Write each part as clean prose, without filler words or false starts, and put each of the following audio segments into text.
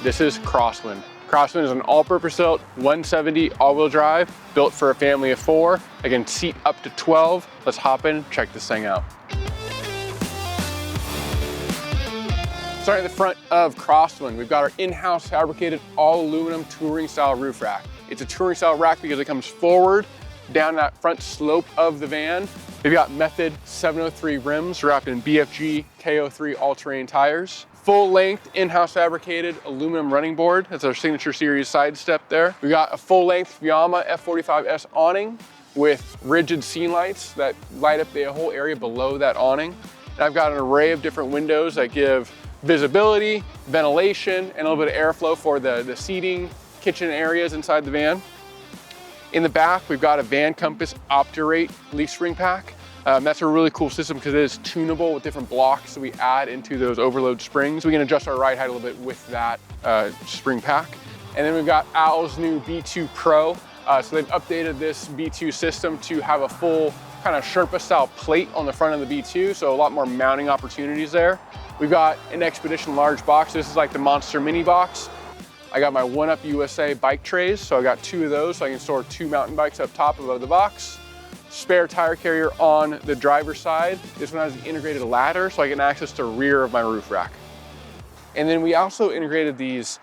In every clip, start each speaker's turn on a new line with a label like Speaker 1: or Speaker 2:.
Speaker 1: This is Crossland. Crossland is an all-purpose built 170 all-wheel drive, built for a family of 4. I can seat up to 12. Let's hop in, check this thing out. Starting at the front of Crossland, we've got our in-house fabricated all aluminum touring style roof rack. It's a touring style rack because it comes forward down that front slope of the van. We've got Method 703 rims wrapped in BFG KO3 all-terrain tires. Full length in-house fabricated aluminum running board. That's our signature series sidestep there. We got a full length Yamaha F45S awning with rigid scene lights that light up the whole area below that awning. And I've got an array of different windows that give visibility, ventilation, and a little bit of airflow for the seating, kitchen areas inside the van. In the back, we've got a VanCompass OptiRate leaf spring pack. That's a really cool system because it is tunable with different blocks that we add into those overload springs. We can adjust our ride height a little bit with that spring pack. And then we've got Al's new B2 Pro. So they've updated this B2 system to have a full kind of Sherpa style plate on the front of the B2, so a lot more mounting opportunities there. We've got an Expedition large box. This is like the Monster Mini box. I got my One Up USA bike trays, so I got 2 of those, so I can store 2 mountain bikes up top above the box. Spare tire carrier on the driver's side. This one has an integrated ladder, so I can access the rear of my roof rack. And then we also integrated these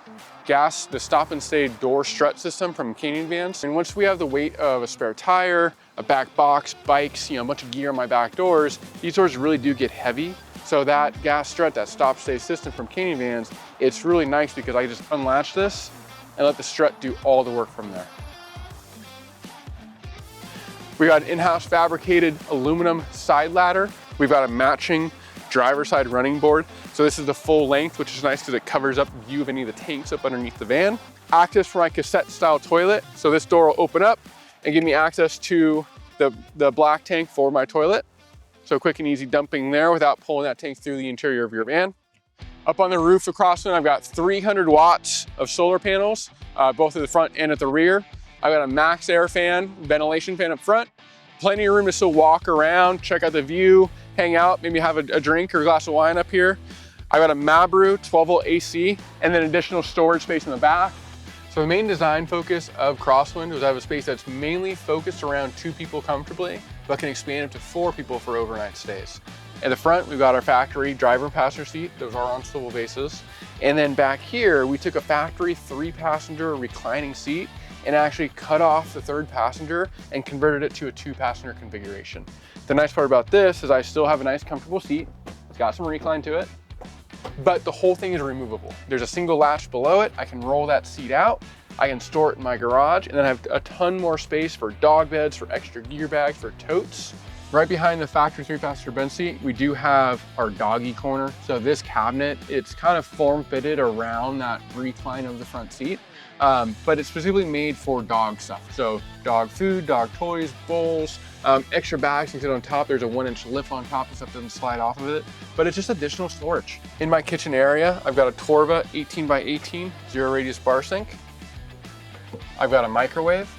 Speaker 1: the stop and stay door strut system from Canyon Vans. And once we have the weight of a spare tire, a back box, bikes, a bunch of gear on my back doors, these doors really do get heavy. So that gas strut, that stop stay system from Canyon Vans, it's really nice because I just unlatch this and let the strut do all the work from there. We got an in-house fabricated aluminum side ladder. We've got a matching driver side running board. So this is the full length, which is nice because it covers up view of any of the tanks up underneath the van. Access for my cassette style toilet. So this door will open up and give me access to the black tank for my toilet. So quick and easy dumping there without pulling that tank through the interior of your van. Up on the roof of Crossland, I've got 300 watts of solar panels, both at the front and at the rear. I've got a max air fan, ventilation fan up front. Plenty of room to still walk around, check out the view, hang out, maybe have a drink or a glass of wine up here. I've got a Mabru 12-volt AC and then additional storage space in the back. So the main design focus of Crossland was I have a space that's mainly focused around 2 people comfortably, but can expand up to 4 people for overnight stays. At the front, we've got our factory driver and passenger seat. Those are on swivel bases. And then back here, we took a factory 3-passenger reclining seat and actually cut off the 3rd passenger and converted it to a 2-passenger configuration. The nice part about this is I still have a nice comfortable seat. It's got some recline to it, but the whole thing is removable. There's a single latch below it. I can roll that seat out. I can store it in my garage, and then I have a ton more space for dog beds, for extra gear bags, for totes. Right behind the factory 3-passenger bench seat, we do have our doggy corner. So this cabinet, it's kind of form fitted around that recline of the front seat, but it's specifically made for dog stuff. So dog food, dog toys, bowls, extra bags you can sit on top. There's a 1-inch lift on top so stuff doesn't slide off of it, but it's just additional storage. In my kitchen area, I've got a Torva 18x18 zero radius bar sink. I've got a microwave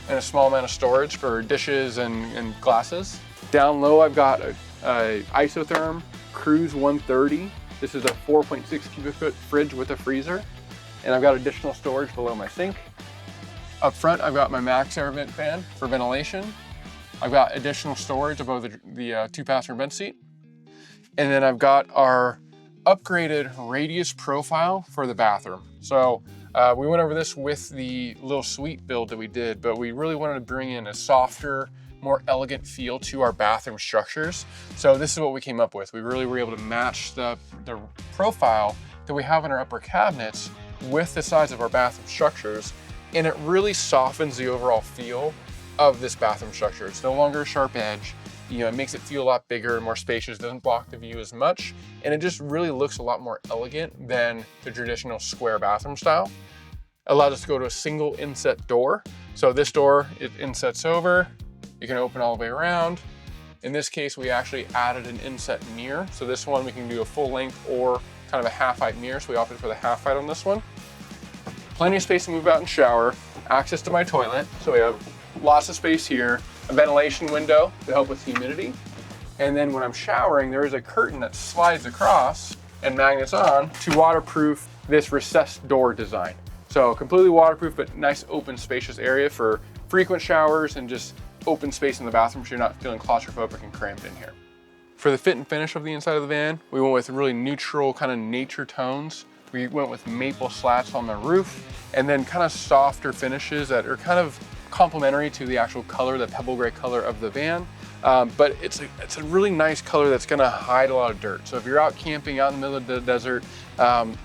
Speaker 1: and a small amount of storage for dishes and glasses. Down low, I've got a isotherm Cruise 130. This is a 4.6 cubic foot fridge with a freezer. And I've got additional storage below my sink. Up front, I've got my max air vent fan for ventilation. I've got additional storage above the 2-passenger bench seat. And then I've got our upgraded radius profile for the bathroom. So we went over this with the little suite build that we did, but we really wanted to bring in a softer, more elegant feel to our bathroom structures. So this is what we came up with. We really were able to match the profile that we have in our upper cabinets with the size of our bathroom structures, and it really softens the overall feel of this bathroom structure. It's no longer a sharp edge. It makes it feel a lot bigger and more spacious, doesn't block the view as much, and it just really looks a lot more elegant than the traditional square bathroom style. It allows us to go to a single inset door. So this door, it insets over, you can open all the way around. In this case, we actually added an inset mirror. So this one, we can do a full length or kind of a half height mirror. So we opted for the half height on this one. Plenty of space to move out and shower, access to my toilet. So we have lots of space here, a ventilation window to help with humidity. And then when I'm showering, there is a curtain that slides across and magnets on to waterproof this recessed door design. So completely waterproof, but nice open spacious area for frequent showers and just open space in the bathroom so you're not feeling claustrophobic and cramped in here. For the fit and finish of the inside of the van, we went with really neutral kind of nature tones. We went with maple slats on the roof and then kind of softer finishes that are kind of complementary to the actual color, the pebble gray color of the van. But it's a really nice color that's gonna hide a lot of dirt. So if you're out camping out in the middle of the desert,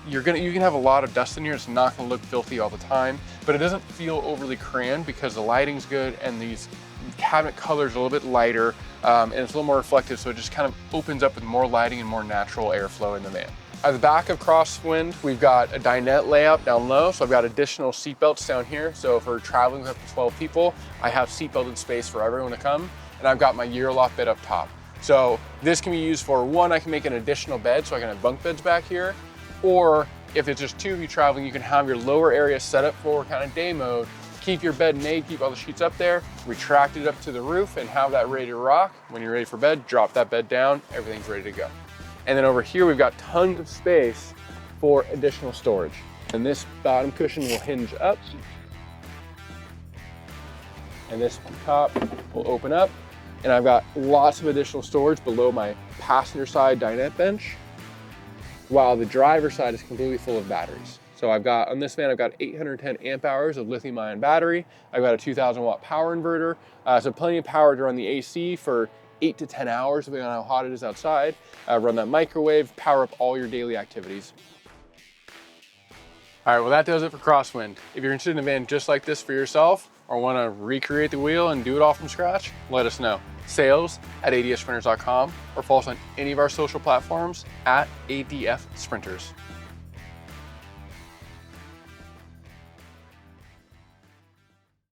Speaker 1: you can have a lot of dust in here. It's not gonna look filthy all the time, but it doesn't feel overly crammed because the lighting's good and these cabinet colors are a little bit lighter and it's a little more reflective, so it just kind of opens up with more lighting and more natural airflow in the van. At the back of Crossland, we've got a dinette layout down low, so I've got additional seat belts down here. So if we're traveling with up to 12 people, I have seat belted space for everyone to come, and I've got my Euro-Loft bed up top. So this can be used for, one, I can make an additional bed so I can have bunk beds back here, or if it's just two of you traveling, you can have your lower area set up for kind of day mode, keep your bed made, keep all the sheets up there, retract it up to the roof and have that ready to rock. When you're ready for bed, drop that bed down, everything's ready to go. And then over here, we've got tons of space for additional storage. And this bottom cushion will hinge up. And this top will open up. And I've got lots of additional storage below my passenger side dinette bench, while the driver's side is completely full of batteries. So I've got, on this van, I've got 810 amp hours of lithium ion battery. I've got a 2000 watt power inverter. So plenty of power to run the AC for 8 to 10 hours, depending on how hot it is outside. Run that microwave, power up all your daily activities. All right, well that does it for Crossland. If you're interested in a van just like this for yourself, or wanna recreate the wheel and do it all from scratch, let us know. Sales@adsprinters.com, or follow us on any of our social platforms @ADF Sprinters.